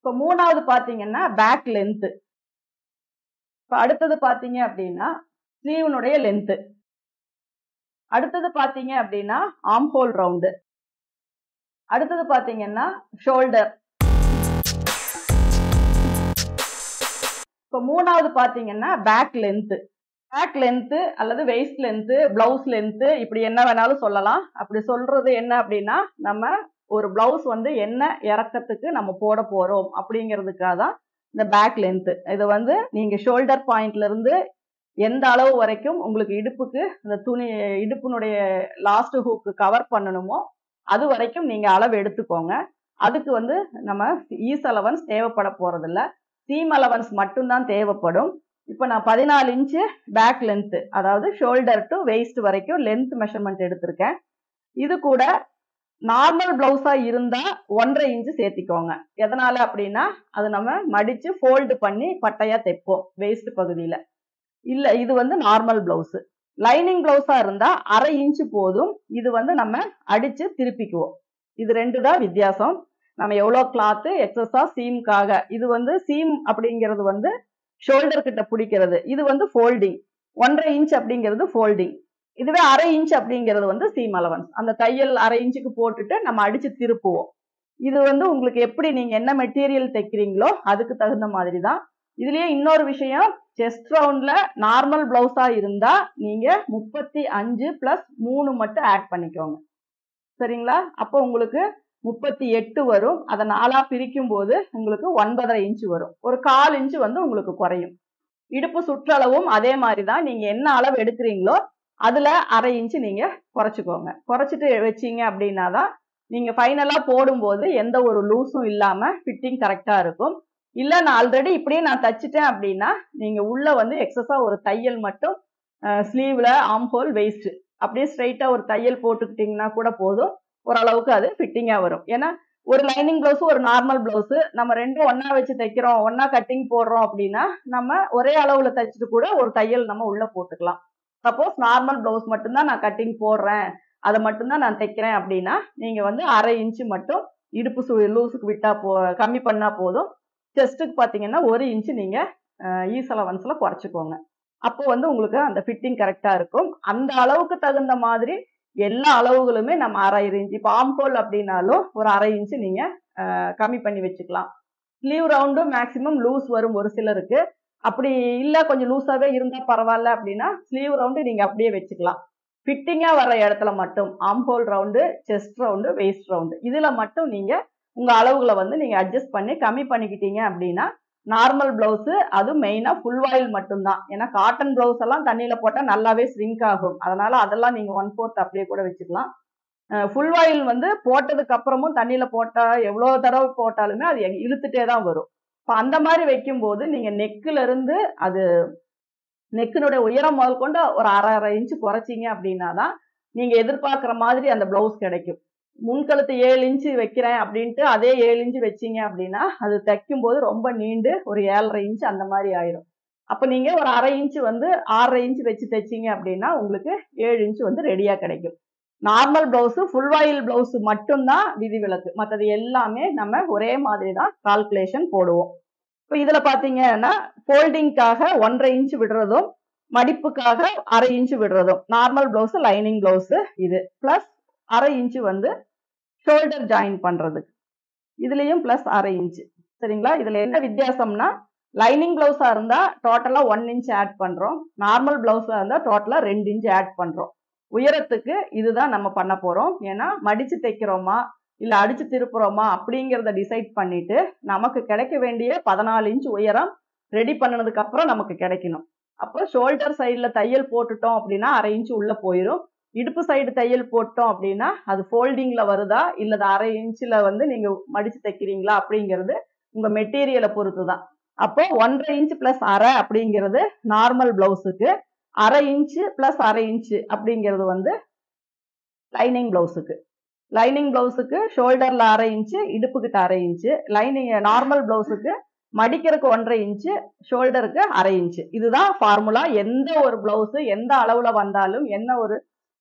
இப்போ மூணாவது பாத்தீங்கன்னா பேக் லென்த். இப்போ அடுத்தது பாத்தீங்க அப்படின்னா ஸ்லீவனுடைய லென்த். அடுத்தது பாத்தீங்க அப்படின்னா ஆர்ம் ஹோல் ரவுண்டு. அடுத்தது பாத்தீங்கன்னா ஷோல்டர். இப்போ மூணாவது பாத்தீங்கன்னா பேக் லென்த். பேக் லென்த் அல்லது வெயிஸ்ட் லென்த், பிளவுஸ் லென்த், இப்படி என்ன வேணாலும் சொல்லலாம். அப்படி சொல்றது என்ன அப்படின்னா நம்ம ஒரு பிளவுஸ் வந்து என்ன இறக்கத்துக்கு நம்ம போட போறோம் அப்படிங்கிறதுக்காக தான் இந்த பேக் லென்த். இது வந்து நீங்க ஷோல்டர் பாயிண்ட்ல இருந்து எந்த அளவு வரைக்கும் உங்களுக்கு இடுப்புக்கு இந்த துணி இடுப்பினுடைய லாஸ்ட் ஹூக்கு கவர் பண்ணணுமோ அது வரைக்கும் நீங்க அளவு எடுத்துக்கோங்க. அதுக்கு வந்து நம்ம ஈஸ் அலவன்ஸ் தேவைப்பட போறதில்ல, சீம் அலவன்ஸ் மட்டும்தான் தேவைப்படும். இப்போ நான் 14 இன்ச்சு பேக் லென்த், அதாவது ஷோல்டர் டு வெயிஸ்ட் வரைக்கும் லென்த் மெஷர்மெண்ட் எடுத்திருக்கேன். இது கூட நார்மல் பிளவுஸா இருந்தா 1.5 இன்ச்சு சேர்த்திக்கோங்க. எதனால அப்படின்னா அது நம்ம மடிச்சு ஃபோல்டு பண்ணி பட்டையா தைப்போம் வெயிஸ்ட் பகுதியில. இல்ல இது வந்து நார்மல் பிளவுஸ். லைனிங் பிளவுஸா இருந்தா 1/2 இன்ச்சு போதும். இது வந்து நம்ம அடிச்சு திருப்பிக்குவோம். இது ரெண்டு தான் வித்தியாசம். நம்ம எவ்வளவு கிளாத் எக்ஸஸா சீம்காக, இது வந்து சீம் அப்படிங்கிறது வந்து ஷோல்டர் கிட்ட பிடிக்கிறது, இது வந்து ஃபோல்டிங். 1.5 இன்ச் அப்படிங்கிறது ஃபோல்டிங். இதுவே 1/2 இன்ச் அப்படிங்கிறது வந்து சீம் அலவன்ஸ். அந்த தையல் 1/2 இன்ச்சுக்கு போட்டுட்டு நம்ம அடிச்சு திருப்புவோம். இது வந்து உங்களுக்கு எப்படி நீங்க என்ன மெட்டீரியல் தைக்கிறீங்களோ அதுக்கு தகுந்த மாதிரி தான். இதுலயே இன்னொரு விஷயம், செஸ்ட் ரவுண்ட்ல நார்மல் பிளவுஸா இருந்தா நீங்க 35 பிளஸ் 3 மட்டும் ஆட் பண்ணிக்கோங்க. சரிங்களா? அப்போ உங்களுக்கு 38 வரும். அதை 4ஆ பிரிக்கும் போது உங்களுக்கு 9.5 இன்ச்சு வரும். ஒரு 1/4 இன்ச்சு வந்து உங்களுக்கு குறையும். இடுப்பு சுற்றளவும் அதே மாதிரி தான். நீங்க என்ன அளவு எடுக்கிறீங்களோ அதுல 1/2 இன்ச்சு நீங்க குறைச்சிக்கோங்க. குறைச்சிட்டு வச்சீங்க அப்படின்னா தான் நீங்க ஃபைனலா போடும்போது எந்த ஒரு லூஸும் இல்லாம ஃபிட்டிங் கரெக்டா இருக்கும். இல்ல நான் ஆல்ரெடி இப்படியே நான் தச்சிட்டேன் அப்படின்னா நீங்க உள்ள வந்து எக்ஸஸா ஒரு தையல் மட்டும் ஸ்லீவ்ல ஆர்ம் ஹோல் வெயிஸ்ட் அப்படியே ஸ்ட்ரைட்டா ஒரு தையல் போட்டுக்கிட்டீங்கன்னா கூட போதும். ஓரளவுக்கு அது ஃபிட்டிங்கா வரும். ஏன்னா ஒரு லைனிங் பிளவுஸ் ஒரு நார்மல் பிளவுஸ் நம்ம ரெண்டும் ஒன்னா வச்சு தைக்கிறோம், ஒன்னா கட்டிங் போடுறோம் அப்படின்னா நம்ம ஒரே அளவுல தைச்சிட்டு கூட ஒரு தையல் நம்ம உள்ள போட்டுக்கலாம். சப்போஸ் நார்மல் பிளவுஸ் மட்டும்தான் நான் கட்டிங் போடுறேன், அதை மட்டும்தான் நான் தைக்கிறேன் அப்படின்னா நீங்க வந்து 1/2 இன்ச்சு மட்டும் இடுப்பு லூஸுக்கு விட்டா கம்மி பண்ணா போதும். செஸ்ட்டுக்கு பாத்தீங்கன்னா 1 இன்ச்சு நீங்க ஈஸ் அலவன்ஸ்ல குறைச்சிக்கோங்க. அப்போ வந்து உங்களுக்கு அந்த ஃபிட்டிங் கரெக்டா இருக்கும். அந்த அளவுக்கு தகுந்த மாதிரி எல்லா அளவுகளுமே நம்ம 1/2 இன்ச்சு. இப்போ ஆர்ம் ஹோல் அப்படின்னாலும் ஒரு 1/2 இன்ச்சு நீங்க கம்மி பண்ணி வச்சுக்கலாம். ஸ்லீவ் ரவுண்டும் மேக்சிமம் லூஸ் வரும் ஒரு சிலருக்கு. அப்படி இல்ல கொஞ்சம் லூஸாவே இருந்தா பரவாயில்ல அப்படின்னா ஸ்லீவ் ரவுண்டு நீங்க அப்படியே வச்சுக்கலாம். ஃபிட்டிங்கா வர்ற இடத்துல மட்டும் arm whole round, chest round, waist round இதுல மட்டும் நீங்க உங்க அளவுகளை வந்து நீங்க அட்ஜஸ்ட் பண்ணி கம்மி பண்ணிக்கிட்டீங்க அப்படின்னா நார்மல் பிளவுஸ், அது மெயினா ஃபுல் வாயில் மட்டும்தான். ஏன்னா காட்டன் பிளவுஸ் எல்லாம் தண்ணியில போட்டா நல்லாவே ஸ்ரிங்க் ஆகும். அதனால அதெல்லாம் நீங்க 1/4 அப்படியே கூட வச்சுக்கலாம். ஃபுல் வாயில் வந்து போட்டதுக்கு அப்புறமும் தண்ணியில போட்டா எவ்வளவு தடவை போட்டாலுமே அது இழுத்துட்டே தான் வரும். இப்போ அந்த மாதிரி வைக்கும் போது நீங்க நெக்குல இருந்து அது நெக்கினுடைய உயரம் முதல் கொண்டு ஒரு 1/2 இன்ச்சு குறைச்சிங்க அப்படின்னா தான் நீங்க எதிர்பார்க்குற மாதிரி அந்த பிளவுஸ் கிடைக்கும். முன்கழுத்து 7 இன்ச்சு வைக்கிறேன் அப்படின்ட்டு அதே 7 இன்ச்சு வச்சீங்க அப்படின்னா அது தைக்கும் போது ரொம்ப நீண்டு ஒரு 7.5 இன்ச்சு அந்த மாதிரி ஆயிரும். அப்ப நீங்க ஒரு 1/2 இன்ச்சு வந்து 6.5 இன்ச்சு வச்சு தைச்சீங்க அப்படின்னா உங்களுக்கு 7 இன்ச்சு வந்து ரெடியா கிடைக்கும். நார்மல் பிளவுஸ் ஃபுல் வாயில் பிளவுஸ் மட்டும்தான் விதிவிலக்கு. மற்றது எல்லாமே நம்ம ஒரே மாதிரி தான் கால்குலேஷன் போடுவோம். இப்போ இதுல பாத்தீங்கன்னா ஃபோல்டிங்காக 1.5 இன்ச்சு விடுறதும், மடிப்புக்காக 1/2 இன்ச்சு விடுறதும், நார்மல் பிளவுஸ் லைனிங் பிளவுஸ் இது பிளஸ் 1/2 இன்ச்சு வந்து ஷோல்டர் ஜாயின் பண்றதுக்கு, இதுலயும் பிளஸ் 1/2 இன்ச்சு. சரிங்களா? இதுல என்ன வித்தியாசம்னா லைனிங் பிளவுஸா இருந்தா டோட்டலா 1 இன்ச் ஆட் பண்றோம், நார்மல் பிளவுஸா இருந்தா டோட்டலா 2 இன்ச் ஆட் பண்றோம். உயரத்துக்கு இதுதான் நம்ம பண்ண போறோம். ஏன்னா மடிச்சு தைக்கிறோமா இல்ல அடிச்சு திருப்புறோமா அப்படிங்கிறத டிசைட் பண்ணிட்டு நமக்கு கிடைக்க வேண்டிய 14 இன்ச் உயரம் ரெடி பண்ணதுக்கு அப்புறம் நமக்கு கிடைக்கணும். அப்போ ஷோல்டர் சைட்ல தையல் போட்டுட்டோம் அப்படின்னா 1/2 இன்ச் உள்ள போயிடும். இடுப்பு சைடு தையல் போட்டோம் அப்படின்னா அது ஃபோல்டிங்ல வருதா இல்ல 1/2 இன்ச்ல வந்து நீங்க மடிச்சு தைக்கிறீங்களா அப்படிங்கிறது உங்க மெட்டீரியலை பொறுத்து தான். அப்போ 1.5 இன்ச் பிளஸ் 1/2 அப்படிங்கிறது நார்மல் பிளவுஸுக்கு, 1/2 இன்ச்சு பிளஸ் 1/2 இன்ச்சு அப்படிங்கிறது வந்து லைனிங் பிளவுஸுக்கு. லைனிங் பிளவுஸுக்கு ஷோல்டர்ல 1/2 இன்ச்சு, இடுப்புக்கிட்ட 1/2 இன்ச்சு, லைனிங் நார்மல் பிளவுஸுக்கு மடிக்கிறதுக்கு 1.5 இன்ச்சு, ஷோல்டருக்கு 1/2 இன்ச்சு. இதுதான் ஃபார்முலா. எந்த ஒரு பிளவுஸ் எந்த அளவுல வந்தாலும் என்ன ஒரு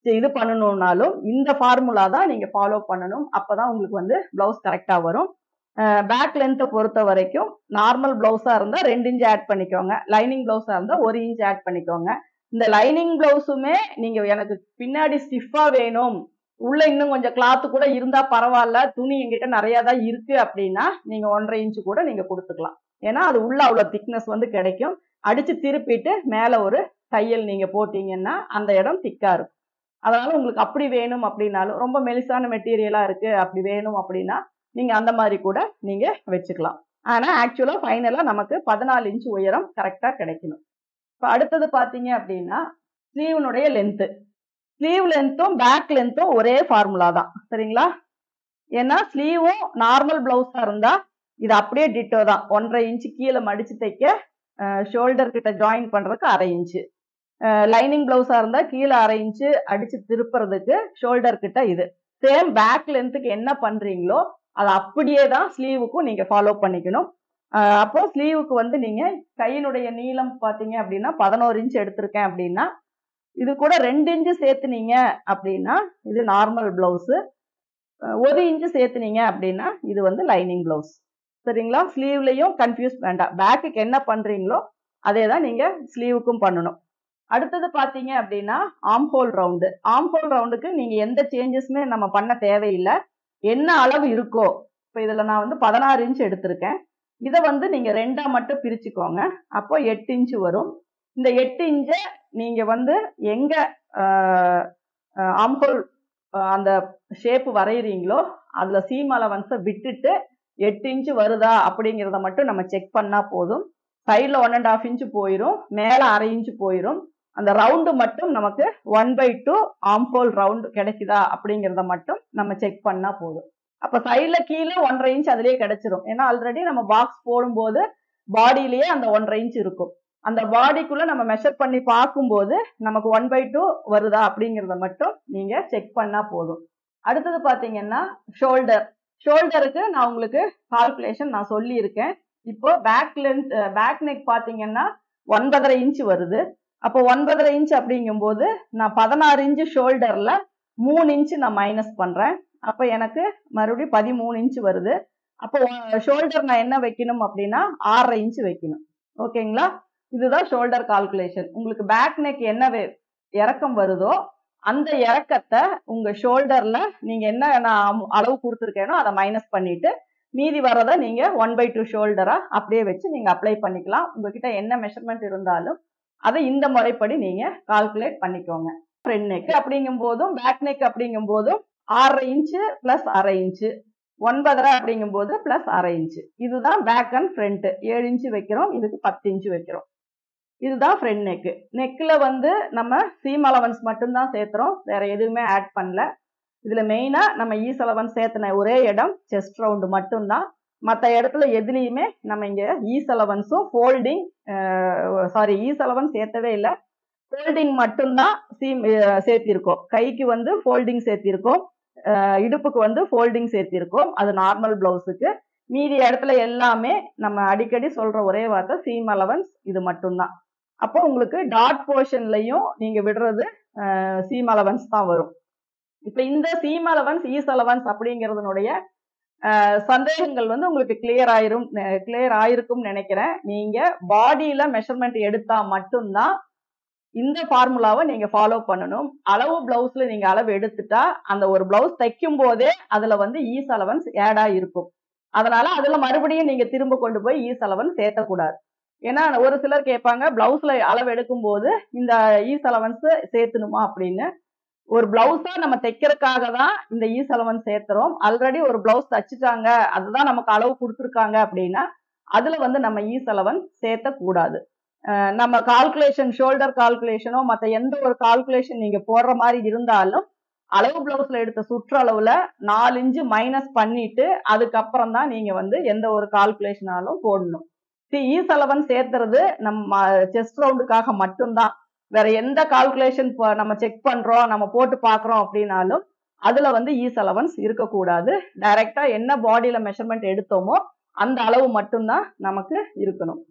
இது பண்ணணும்னாலும் இந்த ஃபார்முலா தான் நீங்க ஃபாலோ பண்ணணும். அப்பதான் உங்களுக்கு வந்து பிளவுஸ் கரெக்டா வரும். பேக் லென்த்தை பொறுத்த வரைக்கும் நார்மல் பிளவுஸா இருந்தா 2 இன்ச் ஆட் பண்ணிக்கோங்க. லைனிங் பிளவுஸா இருந்தா 1 இன்ச் ஆட் பண்ணிக்கோங்க. இந்த லைனிங் பிளவுஸுமே நீங்க எனக்கு பின்னாடி ஸ்டிஃபா வேணும், உள்ள இன்னும் கொஞ்சம் கிளாத் கூட இருந்தா பரவாயில்ல, துணி எங்கிட்ட நிறைய தான் இருக்கு அப்படின்னா நீங்க 1.5 இன்ச் கூட நீங்க கொடுத்துக்கலாம். ஏன்னா அது உள்ள அவ்வளவு திக்னஸ் வந்து கிடைக்கும். அடிச்சு திருப்பிட்டு மேல ஒரு தையல் நீங்க போட்டீங்கன்னா அந்த இடம் திக்கா இருக்கும். அதனால உங்களுக்கு அப்படி வேணும் அப்படின்னாலும், ரொம்ப மெலிசான மெட்டீரியலா இருக்கு அப்படி வேணும் அப்படின்னா நீங்க அந்த மாதிரி கூட நீங்க வச்சுக்கலாம். ஆனா ஆக்சுவலா ஃபைனலா நமக்கு 14 இன்ச் உயரம் கரெக்டா கிடைக்கணும். இப்ப அடுத்தது பாத்தீங்க அப்படின்னா ஸ்லீவனுடைய லென்த். ஸ்லீவ் லென்த்தும் பேக் லென்த்தும் ஒரே ஃபார்முலா தான், சரிங்களா? ஏன்னா ஸ்லீவும் நார்மல் பிளவுஸா இருந்தா இது அப்படியே டிட்டோ தான். 1.5 இன்ச் கீழே மடிச்சு தைக்க, ஷோல்டர் கிட்ட ஜாயின் பண்றதுக்கு 1/2 இன்ச். லைனிங் பிளவுஸா இருந்தா கீழே 1/2 இன்ச் அடிச்சு திருப்புறதுக்கு ஷோல்டர் கிட்ட இது. சேம் பேக் லென்த்துக்கு என்ன பண்றீங்களோ அது அப்படியே தான் ஸ்லீவுக்கும் நீங்க ஃபாலோ பண்ணிக்கணும். அப்போ ஸ்லீவுக்கு வந்து நீங்க கையினுடைய நீளம் பாத்தீங்க அப்படின்னா 11 இன்ச் எடுத்திருக்கேன் அப்படின்னா இது கூட 2 இன்ச் சேர்த்துனீங்க அப்படின்னா இது நார்மல் பிளவுஸ், 1 இன்ச் சேர்த்துனீங்க அப்படின்னா இது வந்து லைனிங் பிளவுஸ், சரிங்களா? ஸ்லீவ்லயும் கன்ஃபியூஸ் வேண்டாம். பேக்குக்கு என்ன பண்றீங்களோ அதே தான் நீங்க ஸ்லீவுக்கும் பண்ணணும். அடுத்தது பாத்தீங்க அப்படின்னா armhole round. Armhole ரவுண்டுக்கு நீங்க எந்த சேஞ்சஸுமே நம்ம பண்ண தேவையில்லை. என்ன அளவு இருக்கோ, இப்போ இதுல நான் வந்து 16 இன்ச் எடுத்திருக்கேன். இதை வந்து நீங்க 2ஆ மட்டும் பிரிச்சுக்கோங்க. அப்போ 8 இன்ச் வரும். இந்த 8 இன்ச்சை நீங்க வந்து எங்க ஆர்ம் ஹோல் அந்த ஷேப் வரைகிறீங்களோ அதுல சீம் அலவன்ஸை விட்டுட்டு 8 இன்ச் வருதா அப்படிங்கிறத மட்டும் நம்ம செக் பண்ணா போதும். சைட்ல 1.5 இன்ச் போயிரும், மேல 1/2 இன்ச் போயிரும். அந்த ரவுண்டு மட்டும் நமக்கு 1/2 ஆர்ம் ஹோல் ரவுண்ட் கிடைக்குதா அப்படிங்கிறத மட்டும் நம்ம செக் பண்ணா போதும். அப்ப சைட்ல கீழே 1.5 இன்ச் அதுலயே கிடைச்சிரும். ஏன்னா ஆல்ரெடி நம்ம பாக்ஸ் போடும்போது பாடியிலேயே அந்த 1.5 இன்ச் இருக்கும். அந்த பாடிக்குள்ள நம்ம மெஷர் பண்ணி பார்க்கும்போது நமக்கு 1/2 வருதா அப்படிங்கிறத மட்டும் நீங்க செக் பண்ணா போதும். அடுத்தது பாத்தீங்கன்னா ஷோல்டர். ஷோல்டருக்கு நான் உங்களுக்கு கால்குலேஷன் நான் சொல்லி இருக்கேன். இப்போ பேக் நெக் பாத்தீங்கன்னா 9.5 இன்ச் வருது. அப்போ 9.5 இன்ச் அப்படிங்கும்போது நான் 16 இன்ச் ஷோல்டர்ல 3 இன்ச் நான் மைனஸ் பண்றேன். அப்ப எனக்கு மறுபடியும் 13 இன்ச் வருது. அப்போ ஷோல்டர் நான் என்ன வைக்கணும் அப்படின்னா 6.5 இன்ச் வைக்கணும். ஓகேங்களா? இதுதான் ஷோல்டர் கால்குலேஷன். உங்களுக்கு பேக் நெக் என்ன இறக்கம் வருதோ அந்த இறக்கத்தை உங்க ஷோல்டர்ல நீங்க என்ன நான் அளவு கொடுத்துருக்கேனோ அதை மைனஸ் பண்ணிட்டு மீதி வர்றதை நீங்க 1/2 ஷோல்டரா அப்படியே வச்சு நீங்க அப்ளை பண்ணிக்கலாம். உங்ககிட்ட என்ன மெஷர்மெண்ட் இருந்தாலும் அதை இந்த முறைப்படி நீங்க கால்குலேட் பண்ணிக்கோங்க. ஃப்ரண்ட் நெக் அப்படிங்கும் போதும் பேக் நெக் அப்படிங்கும் போதும் 6.5 இன்ச் பிளஸ் 1/2 இன்ச், 9.5 அப்படிங்கும் போது பிளஸ் 1/2 இன்ச். இதுதான் பேக் அண்ட் ஃப்ரண்ட். 7 இன்ச் வைக்கிறோம், இதுக்கு 10 இன்ச் வைக்கிறோம். இதுதான் ஃப்ரண்ட் நெக். நெக்ல வந்து நம்ம சீம் அலவன்ஸ் மட்டும்தான் சேர்த்துறோம், வேற எதுவுமே ஆட் பண்ணல. இதுல மெயினா நம்ம ஈஸ் அலவன்ஸ் சேர்த்துன ஒரே இடம் செஸ்ட் ரவுண்டு மட்டும்தான். மற்ற இடத்துல எதுலையுமே நம்ம இங்க ஈஸ் அலவன்ஸும் ஃபோல்டிங் ஈஸ் அலவன்ஸ் சேர்த்தவே இல்லை, ஃபோல்டிங் மட்டும்தான் சீம் சேர்த்திருக்கோம். கைக்கு வந்து ஃபோல்டிங் சேர்த்திருக்கோம், இடுப்புக்கு வந்து ஃபோல்டிங் சேர்த்திருக்கோம், அது நார்மல் பிளவுஸுக்கு. மீதி இடத்துல எல்லாமே நம்ம அடிக்கடி சொல்ற ஒரே வார்த்தை சீம் அலவன்ஸ் இது மட்டும்தான். அப்போ உங்களுக்கு டாட் போர்ஷன்லையும் நீங்க விடுறது சீம் அலவன்ஸ் தான் வரும். இப்ப இந்த சீம் அலவன்ஸ் ஈஸ் அலவன்ஸ் அப்படிங்கிறதுனுடைய சந்தேகங்கள் வந்து உங்களுக்கு கிளியர் ஆயிருக்கும் நினைக்கிறேன். நீங்க பாடியில மெஷர்மெண்ட் எடுத்தா மட்டும்தான் இந்த ஃபார்முலாவை நீங்க ஃபாலோ பண்ணணும். அளவு பிளவுஸ்ல நீங்க அளவு எடுத்துட்டா அந்த ஒரு பிளவுஸ் தைக்கும் போதே அதுல வந்து ஈஸ் அலவன்ஸ் ஆடா இருக்கும். அதனால அதுல மறுபடியும் நீங்க திரும்ப கொண்டு போய் ஈஸ் அலவன்ஸ் சேர்த்தக்கூடாது. ஏன்னா ஒரு சிலர் கேட்பாங்க பிளவுஸ்ல அளவு எடுக்கும் போது இந்த ஈஸ் அலவன்ஸ் சேர்த்தணுமா அப்படின்னு. ஒரு பிளவுஸா நம்ம தைக்கிறதுக்காக தான் இந்த ஈஸ் அலவன்ஸ் சேர்த்துறோம். ஆல்ரெடி ஒரு பிளவுஸ் தச்சுட்டாங்க, அதுதான் நமக்கு அளவு கொடுத்துருக்காங்க அப்படின்னா அதுல வந்து நம்ம ஈஸ் அலவன்ஸ் சேர்த்த கூடாது. நம்ம கால்குலேஷன் ஷோல்டர் கால்குலேஷனோ மற்ற எந்த ஒரு கால்குலேஷன் நீங்க போடுற மாதிரி இருந்தாலும் அளவு பிளவுஸ்ல எடுத்த சுற்றளவுல 4 இன்ச்சு மைனஸ் பண்ணிட்டு அதுக்கப்புறம் தான் நீங்க வந்து எந்த ஒரு கால்குலேஷனாலும் போடணும். ஈஸ் அலவன்ஸ் சேர்த்துறது நம்ம செஸ்ட் ரவுண்டுக்காக மட்டும்தான். வேற எந்த கால்குலேஷன் நம்ம செக் பண்றோம் நம்ம போட்டு பாக்குறோம் அப்படின்னாலும் அதுல வந்து ஈஸ் அலவன்ஸ் இருக்கக்கூடாது. டைரக்டா என்ன பாடியில மெஷர்மெண்ட் எடுத்தோமோ அந்த அளவு மட்டும்தான் நமக்கு இருக்கணும்.